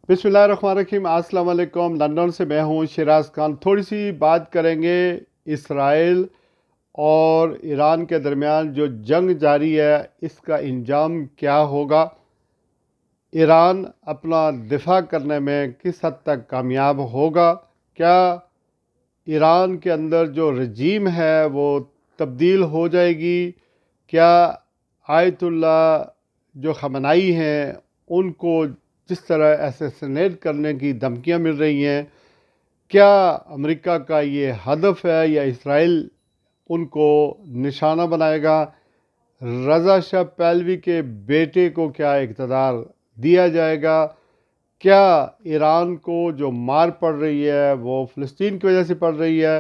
بسم اللہ الرحمن الرحیم۔ السلام علیکم۔ لندن سے میں ہوں شیراز خان۔ تھوڑی سی بات کریں گے اسرائیل اور ایران کے درمیان جو جنگ جاری ہے اس کا انجام کیا ہوگا، ایران اپنا دفاع کرنے میں کس حد تک کامیاب ہوگا، کیا ایران کے اندر جو رجیم ہے وہ تبدیل ہو جائے گی، کیا آیت اللہ جو خامنائی ہیں ان کو جس طرح اسیسنیٹ کرنے کی دھمکیاں مل رہی ہیں، کیا امریکہ کا یہ ہدف ہے یا اسرائیل ان کو نشانہ بنائے گا، رضا شاہ پہلوی کے بیٹے کو کیا اقتدار دیا جائے گا، کیا ایران کو جو مار پڑ رہی ہے وہ فلسطین کی وجہ سے پڑ رہی ہے۔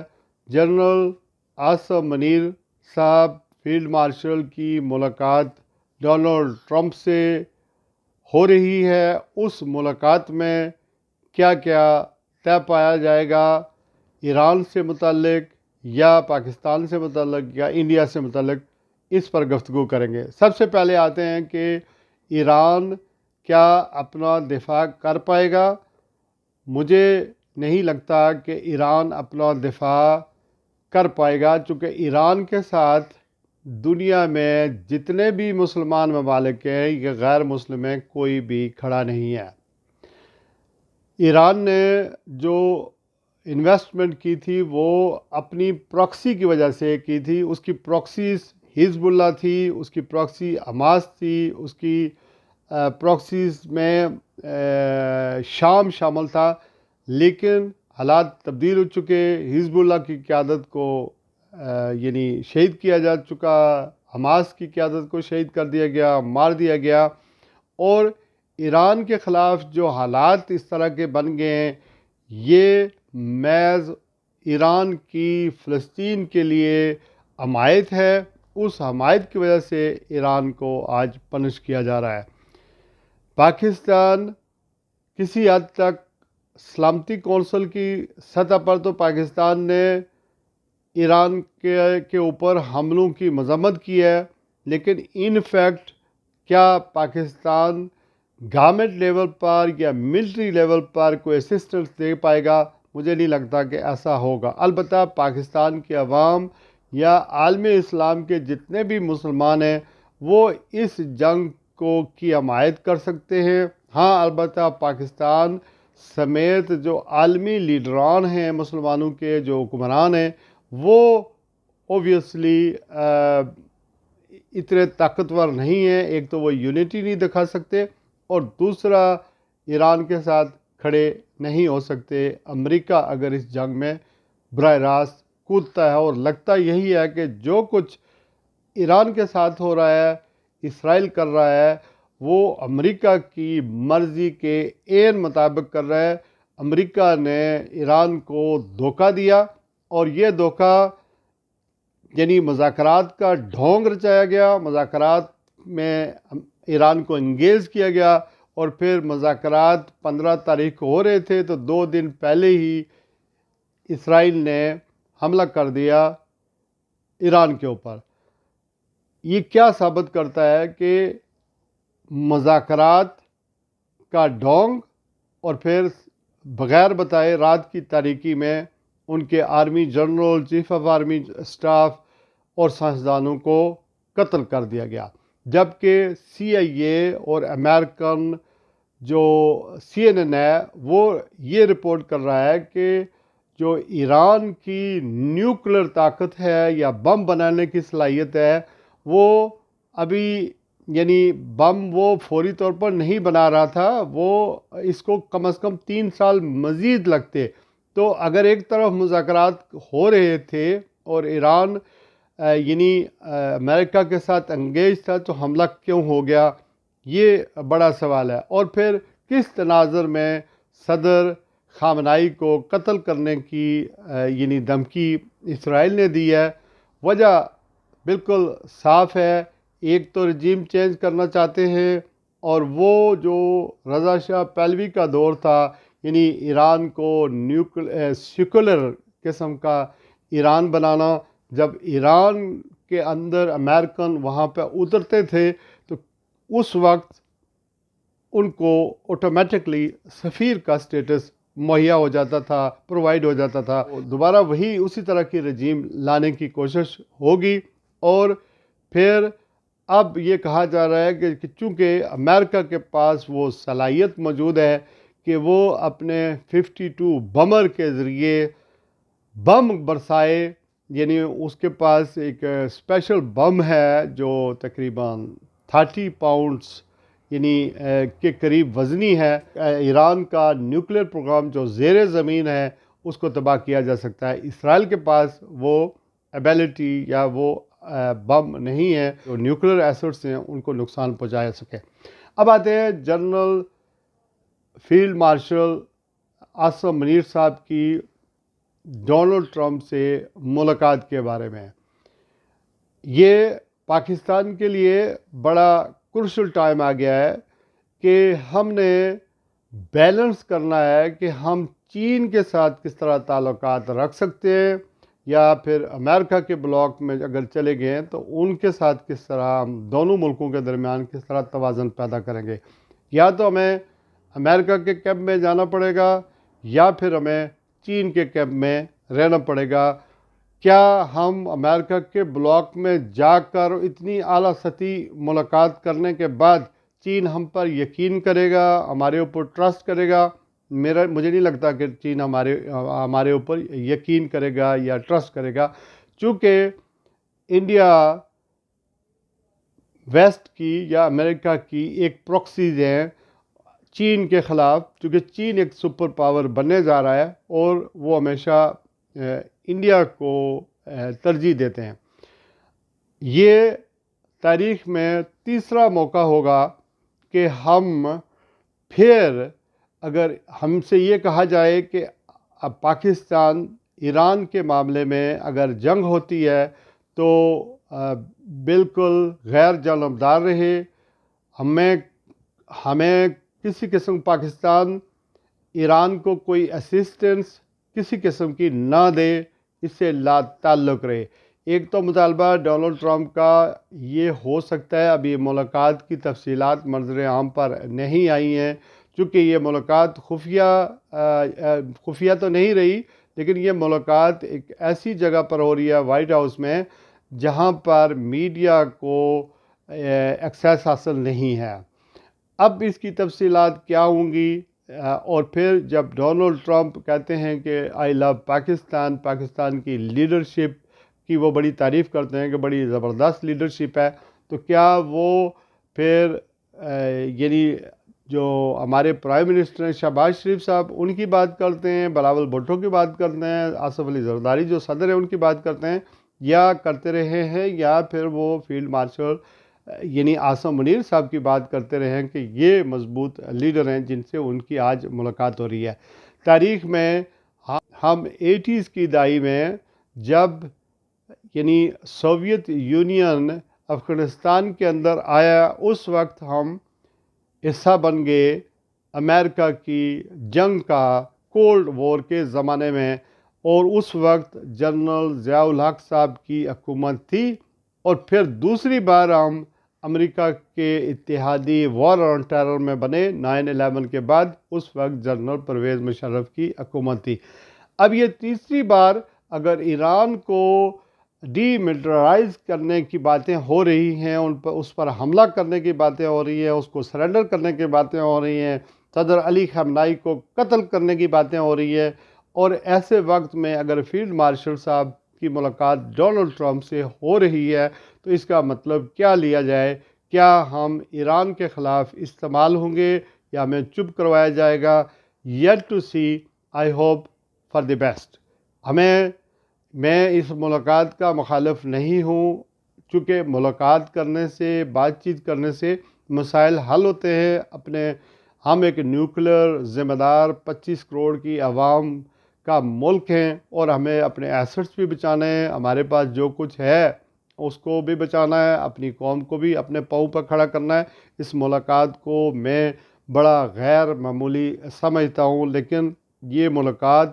جنرل عاصم منیر صاحب فیلڈ مارشل کی ملاقات ڈونلڈ ٹرمپ سے ہو رہی ہے، اس ملاقات میں کیا کیا طے پایا جائے گا ایران سے متعلق یا پاکستان سے متعلق یا انڈیا سے متعلق، اس پر گفتگو کریں گے۔ سب سے پہلے آتے ہیں کہ ایران کیا اپنا دفاع کر پائے گا۔ مجھے نہیں لگتا کہ ایران اپنا دفاع کر پائے گا، چونکہ ایران کے ساتھ دنیا میں جتنے بھی مسلمان ممالک ہیں یا غیر مسلم ہیں کوئی بھی کھڑا نہیں ہے۔ ایران نے جو انویسٹمنٹ کی تھی وہ اپنی پراکسی کی وجہ سے کی تھی۔ اس کی پراکسیز حزب اللہ تھی، اس کی پراکسی حماس تھی، اس کی پراکسیز میں شام شامل تھا، لیکن حالات تبدیل ہو چکے۔ حزب اللہ کی قیادت کو شہید کیا جا چکا، حماس کی قیادت کو شہید کر دیا گیا، مار دیا گیا، اور ایران کے خلاف جو حالات اس طرح کے بن گئے ہیں یہ محض ایران کی فلسطین کے لیے حمایت ہے۔ اس حمایت کی وجہ سے ایران کو آج پنش کیا جا رہا ہے۔ پاکستان کسی حد تک سلامتی کونسل کی سطح پر تو پاکستان نے ایران کے اوپر حملوں کی مذمت کی ہے، لیکن ان فیکٹ کیا پاکستان گورنمنٹ لیول پر یا ملٹری لیول پر کوئی اسسٹنس دے پائے گا؟ مجھے نہیں لگتا کہ ایسا ہوگا۔ البتہ پاکستان کے عوام یا عالم اسلام کے جتنے بھی مسلمان ہیں وہ اس جنگ کی حمایت کر سکتے ہیں۔ ہاں، البتہ پاکستان سمیت جو عالمی لیڈران ہیں مسلمانوں کے، جو حکمران ہیں، وہ اوبویسلی اتنے طاقتور نہیں ہیں۔ ایک تو وہ یونٹی نہیں دکھا سکتے، اور دوسرا ایران کے ساتھ کھڑے نہیں ہو سکتے۔ امریکہ اگر اس جنگ میں براہ راست کودتا ہے، اور لگتا یہی ہے کہ جو کچھ ایران کے ساتھ ہو رہا ہے، اسرائیل کر رہا ہے، وہ امریکہ کی مرضی کے عین مطابق کر رہا ہے۔ امریکہ نے ایران کو دھوکہ دیا، اور یہ دھوکہ مذاکرات کا ڈھونگ رچایا گیا، مذاکرات میں ایران کو انگیز کیا گیا، اور پھر مذاکرات 15 تاریخ کو ہو رہے تھے تو 2 دن پہلے ہی اسرائیل نے حملہ کر دیا ایران کے اوپر۔ یہ کیا ثابت کرتا ہے کہ مذاکرات کا ڈھونگ، اور پھر بغیر بتائے رات کی تاریکی میں ان کے army general, chief of army staff اور سائنسدانوں کو قتل کر دیا گیا، جبکہ سی آئی اے اور امریکن جو سی این این ہے وہ یہ رپورٹ کر رہا ہے کہ جو ایران کی نیوکلر طاقت ہے یا بم بنانے کی صلاحیت ہے، وہ ابھی بم وہ فوری طور پر نہیں بنا رہا تھا، وہ اس کو کم از کم 3 سال مزید لگتے۔ تو اگر ایک طرف مذاکرات ہو رہے تھے اور ایران امریکہ کے ساتھ انگیج تھا، تو حملہ کیوں ہو گیا؟ یہ بڑا سوال ہے۔ اور پھر کس تناظر میں صدر خامنائی کو قتل کرنے کی دھمکی اسرائیل نے دی ہے؟ وجہ بالکل صاف ہے۔ ایک تو رجیم چینج کرنا چاہتے ہیں، اور وہ جو رضا شاہ پہلوی کا دور تھا، ایران کو سیکولر قسم کا ایران بنانا، جب ایران کے اندر امریکن وہاں پہ اترتے تھے تو اس وقت ان کو آٹومیٹکلی سفیر کا سٹیٹس مہیا ہو جاتا تھا، پرووائڈ ہو جاتا تھا۔ دوبارہ وہی اسی طرح کی رجیم لانے کی کوشش ہوگی، اور پھر اب یہ کہا جا رہا ہے کہ چونکہ امریکہ کے پاس وہ صلاحیت موجود ہے کہ وہ اپنے 52 بمر کے ذریعے بم برسائے، یعنی اس کے پاس ایک اسپیشل بم ہے جو تقریباً 30 پاؤنڈز یعنی کے قریب وزنی ہے۔ ایران کا نیوکلیر پروگرام جو زیر زمین ہے اس کو تباہ کیا جا سکتا ہے۔ اسرائیل کے پاس وہ ایبیلٹی یا وہ بم نہیں ہے جو نیوکلیر ایسٹس ہیں ان کو نقصان پہنچا سکے۔ اب آتے ہیں general field marshal Asim Munir صاحب کی ڈونلڈ ٹرمپ سے ملاقات کے بارے میں۔ یہ پاکستان کے لیے بڑا کرشل ٹائم آ گیا ہے کہ ہم نے بیلنس کرنا ہے کہ ہم چین کے ساتھ کس طرح تعلقات رکھ سکتے ہیں، یا پھر امریکہ کے بلاک میں اگر چلے گئے تو ان کے ساتھ کس طرح ہم دونوں ملکوں کے درمیان کس طرح توازن پیدا کریں گے۔ یا تو ہمیں امریکہ کے کیمپ میں جانا پڑے گا یا پھر ہمیں چین کے کیمپ میں رہنا پڑے گا۔ کیا ہم امریکہ کے بلاک میں جا کر اتنی اعلیٰ سطحی ملاقات کرنے کے بعد چین ہم پر یقین کرے گا، ہمارے اوپر ٹرسٹ کرے گا؟ مجھے نہیں لگتا کہ چین ہمارے اوپر یقین کرے گا یا ٹرسٹ کرے گا، چونکہ انڈیا ویسٹ کی یا امریکہ کی ایک پروکسیز ہیں چین کے خلاف، چونکہ چین ایک سپر پاور بننے جا رہا ہے اور وہ ہمیشہ انڈیا کو ترجیح دیتے ہیں۔ یہ تاریخ میں تیسرا موقع ہوگا کہ ہم پھر، اگر ہم سے یہ کہا جائے کہ اب پاکستان ایران کے معاملے میں اگر جنگ ہوتی ہے تو بالکل غیر جانبدار رہے، ہمیں کسی قسم پاکستان ایران کو کوئی اسسٹنس کسی قسم کی نہ دے، اس سے لا تعلق رہے۔ ایک تو مطالبہ ڈونلڈ ٹرمپ کا یہ ہو سکتا ہے، ابھی ملاقات کی تفصیلات منظر عام پر نہیں آئی ہیں، چونکہ یہ ملاقات خفیہ تو نہیں رہی، لیکن یہ ملاقات ایک ایسی جگہ پر ہو رہی ہے وائٹ ہاؤس میں جہاں پر میڈیا کو ایکسیس حاصل نہیں ہے۔ اب اس کی تفصیلات کیا ہوں گی، اور پھر جب ڈونلڈ ٹرمپ کہتے ہیں کہ آئی لو پاکستان، پاکستان کی لیڈرشپ کی وہ بڑی تعریف کرتے ہیں کہ بڑی زبردست لیڈرشپ ہے، تو کیا وہ پھر یعنی جو ہمارے پرائم منسٹر ہیں شہباز شریف صاحب ان کی بات کرتے ہیں، بلاول بھٹو کی بات کرتے ہیں، آصف علی زرداری جو صدر ہیں ان کی بات کرتے ہیں، یا کرتے رہے ہیں، یا پھر وہ فیلڈ مارشل یعنی عاصم منیر صاحب کی بات کرتے رہے ہیں کہ یہ مضبوط لیڈر ہیں جن سے ان کی آج ملاقات ہو رہی ہے۔ تاریخ میں ہم 80s کی دہائی میں جب یعنی سوویت یونین افغانستان کے اندر آیا، اس وقت ہم حصہ بن گئے امریکہ کی جنگ کا، کولڈ وار کے زمانے میں، اور اس وقت جنرل ضیاء الحق صاحب کی حکومت تھی، اور پھر دوسری بار ہم امریکہ کے اتحادی وار آن ٹیرر میں بنے 9/11 کے بعد، اس وقت جنرل پرویز مشرف کی حکومت تھی۔ اب یہ تیسری بار اگر ایران کو ڈی ملٹرائز کرنے کی باتیں ہو رہی ہیں، اس پر حملہ کرنے کی باتیں ہو رہی ہیں، اس کو سرنڈر کرنے کی باتیں ہو رہی ہیں، صدر علی خامنہئی کو قتل کرنے کی باتیں ہو رہی ہیں، اور ایسے وقت میں اگر فیلڈ مارشل صاحب کی ملاقات ڈونلڈ ٹرمپ سے ہو رہی ہے تو اس کا مطلب کیا لیا جائے؟ کیا ہم ایران کے خلاف استعمال ہوں گے یا ہمیں چپ کروایا جائے گا؟ Yet to see, I hope for the best. میں اس ملاقات کا مخالف نہیں ہوں، چونکہ ملاقات کرنے سے، بات چیت کرنے سے مسائل حل ہوتے ہیں۔ ہم ایک نیوکلیر ذمہ دار 25 کروڑ کی عوام کا ملک ہیں، اور ہمیں اپنے ایسٹس بھی بچانے ہیں، ہمارے پاس جو کچھ ہے اس کو بھی بچانا ہے، اپنی قوم کو بھی اپنے پاؤں پر کھڑا کرنا ہے۔ اس ملاقات کو میں بڑا غیر معمولی سمجھتا ہوں، لیکن یہ ملاقات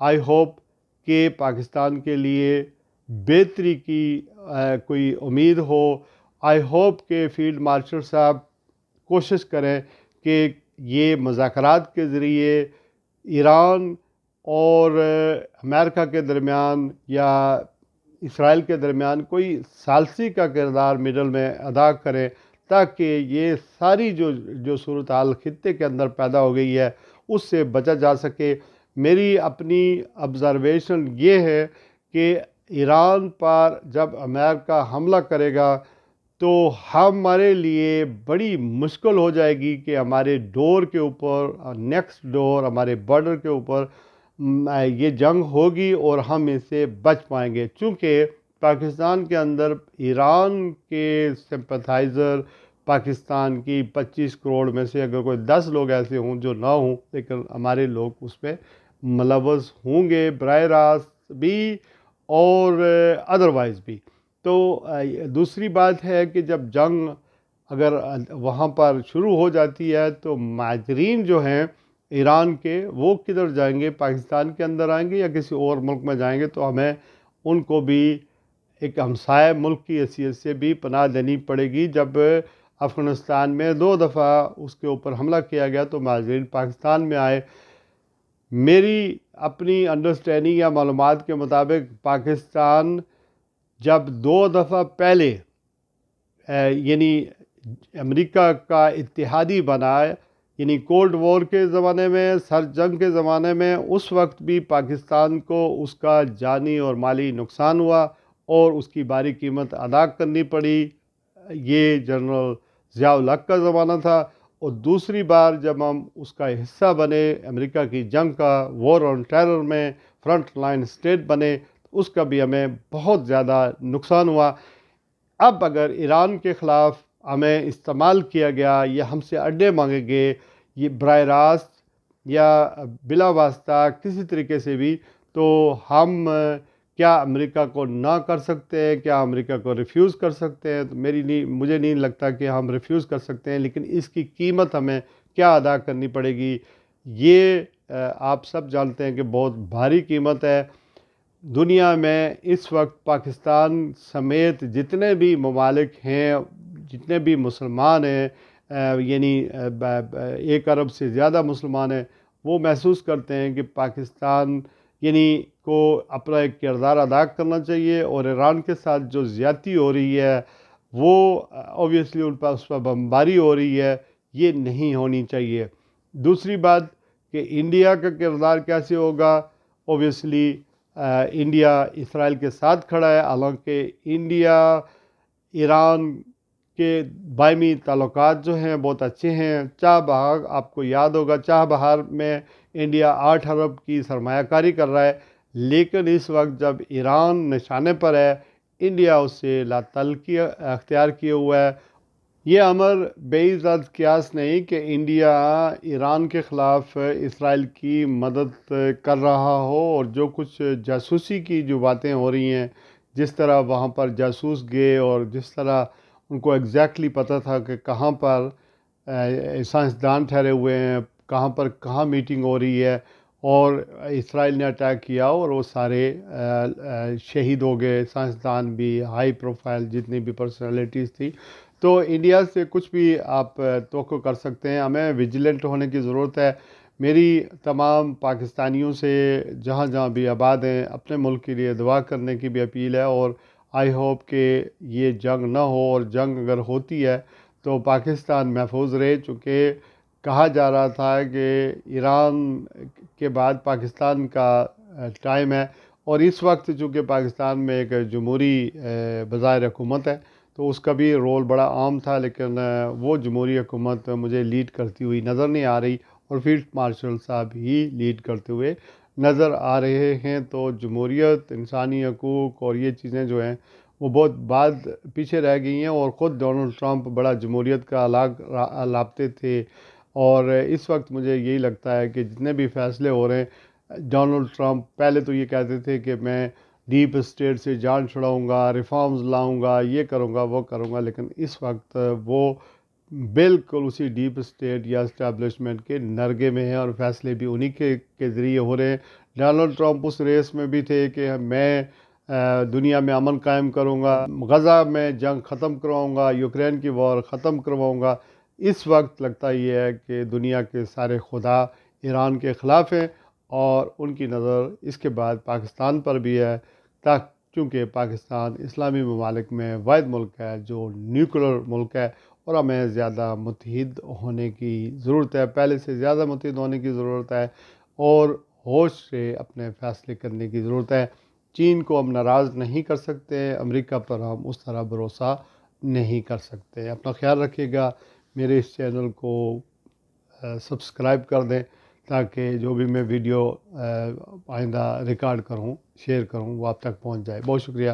آئی ہوپ کہ پاکستان کے لیے بہتری کی کوئی امید ہو۔ آئی ہوپ کہ فیلڈ مارشل صاحب کوشش کریں کہ یہ مذاکرات کے ذریعے ایران اور امریکہ کے درمیان یا اسرائیل کے درمیان کوئی ثالثی کا کردار مڈل میں ادا کریں، تاکہ یہ ساری جو صورتحال خطے کے اندر پیدا ہو گئی ہے اس سے بچا جا سکے۔ میری اپنی آبزرویشن یہ ہے کہ ایران پر جب امریکہ حملہ کرے گا تو ہمارے لیے بڑی مشکل ہو جائے گی کہ ہمارے ڈور کے اوپر، نیکسٹ ڈور، ہمارے بارڈر کے اوپر یہ جنگ ہوگی اور ہم اس سے بچ پائیں گے، چونکہ پاکستان کے اندر ایران کے سمپتھائزر پاکستان کی 25 کروڑ میں سے اگر کوئی 10 لوگ ایسے ہوں جو نہ ہوں، لیکن ہمارے لوگ اس میں ملوث ہوں گے براہ راست بھی اور ادروائز بھی۔ تو دوسری بات ہے کہ جب جنگ اگر وہاں پر شروع ہو جاتی ہے تو مہاجرین جو ہیں ایران کے وہ کدھر جائیں گے؟ پاکستان کے اندر آئیں گے یا کسی اور ملک میں جائیں گے؟ تو ہمیں ان کو بھی ایک ہمسایہ ملک کی حیثیت سے بھی پناہ دینی پڑے گی۔ جب افغانستان میں 2 دفعہ اس کے اوپر حملہ کیا گیا تو مہاجرین پاکستان میں آئے۔ میری اپنی انڈرسٹینڈنگ یا معلومات کے مطابق پاکستان جب 2 دفعہ پہلے یعنی امریکہ کا اتحادی بنا ہے، یعنی کولڈ وار کے زمانے میں، سرد جنگ کے زمانے میں، اس وقت بھی پاکستان کو اس کا جانی اور مالی نقصان ہوا اور اس کی بھاری قیمت ادا کرنی پڑی۔ یہ جنرل ضیاء الحق کا زمانہ تھا۔ اور دوسری بار جب ہم اس کا حصہ بنے امریکہ کی جنگ کا، وار آن ٹیرر میں فرنٹ لائن اسٹیٹ بنے، اس کا بھی ہمیں بہت زیادہ نقصان ہوا۔ اب اگر ایران کے خلاف ہمیں استعمال کیا گیا یا ہم سے اڈے مانگے گئے، یہ براہ راست یا بلا واسطہ کسی طریقے سے بھی، تو ہم کیا امریکہ کو نہ کر سکتے ہیں؟ کیا امریکہ کو ریفیوز کر سکتے ہیں؟ تو مجھے نہیں لگتا کہ ہم ریفیوز کر سکتے ہیں، لیکن اس کی قیمت ہمیں کیا ادا کرنی پڑے گی یہ آپ سب جانتے ہیں کہ بہت بھاری قیمت ہے۔ دنیا میں اس وقت پاکستان سمیت جتنے بھی ممالک ہیں، جتنے بھی مسلمان ہیں، یعنی 1 ارب سے زیادہ مسلمان ہیں، وہ محسوس کرتے ہیں کہ پاکستان یعنی کو اپنا ایک کردار ادا کرنا چاہیے، اور ایران کے ساتھ جو زیادتی ہو رہی ہے وہ اوبویسلی اس پر بمباری ہو رہی ہے، یہ نہیں ہونی چاہیے۔ دوسری بات کہ انڈیا کا کردار کیسے ہوگا؟ اوبویسلی انڈیا اسرائیل کے ساتھ کھڑا ہے، حالانکہ انڈیا ایران کے باہمی تعلقات جو ہیں بہت اچھے ہیں۔ چاہ بہار آپ کو یاد ہوگا، چاہ بہار میں انڈیا 8 ارب کی سرمایہ کاری کر رہا ہے، لیکن اس وقت جب ایران نشانے پر ہے، انڈیا اس سے لا تعلقی اختیار کیے ہوا ہے۔ یہ امر بے عزت قیاس نہیں کہ انڈیا ایران کے خلاف اسرائیل کی مدد کر رہا ہو، اور جو کچھ جاسوسی کی جو باتیں ہو رہی ہیں، جس طرح وہاں پر جاسوس گئے اور جس طرح ان کو ایگزیکٹلی پتہ تھا کہ کہاں پر سائنسدان ٹھہرے ہوئے ہیں، کہاں میٹنگ ہو رہی ہے، اور اسرائیل نے اٹیک کیا اور وہ سارے شہید ہو گئے، سائنسدان بھی، ہائی پروفائل جتنی بھی پرسنالٹیز تھی۔ تو انڈیا سے کچھ بھی آپ توقع کر سکتے ہیں، ہمیں ویجیلنٹ ہونے کی ضرورت ہے۔ میری تمام پاکستانیوں سے جہاں جہاں بھی آباد ہیں اپنے ملک کے لیے دعا کرنے کی بھی اپیل ہے، اور آئی ہوپ کہ یہ جنگ نہ ہو، اور جنگ اگر ہوتی ہے تو پاکستان محفوظ رہے، چونکہ کہا جا رہا تھا کہ ایران کے بعد پاکستان کا ٹائم ہے، اور اس وقت چونکہ پاکستان میں ایک جمہوری بظاہر حکومت ہے تو اس کا بھی رول بڑا عام تھا، لیکن وہ جمہوری حکومت مجھے لیڈ کرتی ہوئی نظر نہیں آ رہی، اور فیلڈ مارشل صاحب ہی لیڈ کرتے ہوئے نظر آ رہے ہیں۔ تو جمہوریت، انسانی حقوق اور یہ چیزیں جو ہیں وہ بہت پیچھے رہ گئی ہیں، اور خود ڈونلڈ ٹرمپ بڑا جمہوریت کا لاپتے تھے، اور اس وقت مجھے یہی لگتا ہے کہ جتنے بھی فیصلے ہو رہے ہیں، ڈونلڈ ٹرمپ پہلے تو یہ کہتے تھے کہ میں ڈیپ اسٹیٹ سے جان چھڑاؤں گا، ریفارمز لاؤں گا، یہ کروں گا، وہ کروں گا، لیکن اس وقت وہ بالکل اسی ڈیپ اسٹیٹ یا اسٹیبلشمنٹ کے نرگے میں ہیں، اور فیصلے بھی انہی کے ذریعے ہو رہے ہیں۔ ڈونلڈ ٹرمپ اس ریس میں بھی تھے کہ میں دنیا میں امن قائم کروں گا، غزہ میں جنگ ختم کرواؤں گا، یوکرین کی وار ختم کرواؤں گا، اس وقت لگتا یہ ہے کہ دنیا کے سارے خدا ایران کے خلاف ہیں اور ان کی نظر اس کے بعد پاکستان پر بھی ہے، چونکہ پاکستان اسلامی ممالک میں واحد ملک ہے جو نیوکلر ملک ہے، اور ہمیں زیادہ متحد ہونے کی ضرورت ہے، پہلے سے زیادہ متحد ہونے کی ضرورت ہے اور ہوش سے اپنے فیصلے کرنے کی ضرورت ہے۔ چین کو ہم ناراض نہیں کر سکتے، امریکہ پر ہم اس طرح بھروسہ نہیں کر سکتے۔ اپنا خیال رکھیے گا، میرے اس چینل کو سبسکرائب کر دیں تاکہ جو بھی میں ویڈیو آئندہ ریکارڈ کروں، شیئر کروں، وہ آپ تک پہنچ جائے۔ بہت شکریہ۔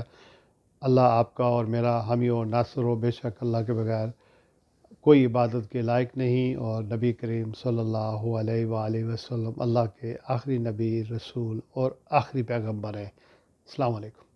اللہ آپ کا اور میرا حامی و ناصر ہو۔ بے شک اللہ کے بغیر کوئی عبادت کے لائق نہیں، اور نبی کریم صلی اللہ علیہ وآلہ وسلم اللہ کے آخری نبی، رسول اور آخری پیغمبر ہیں۔ السلام علیکم۔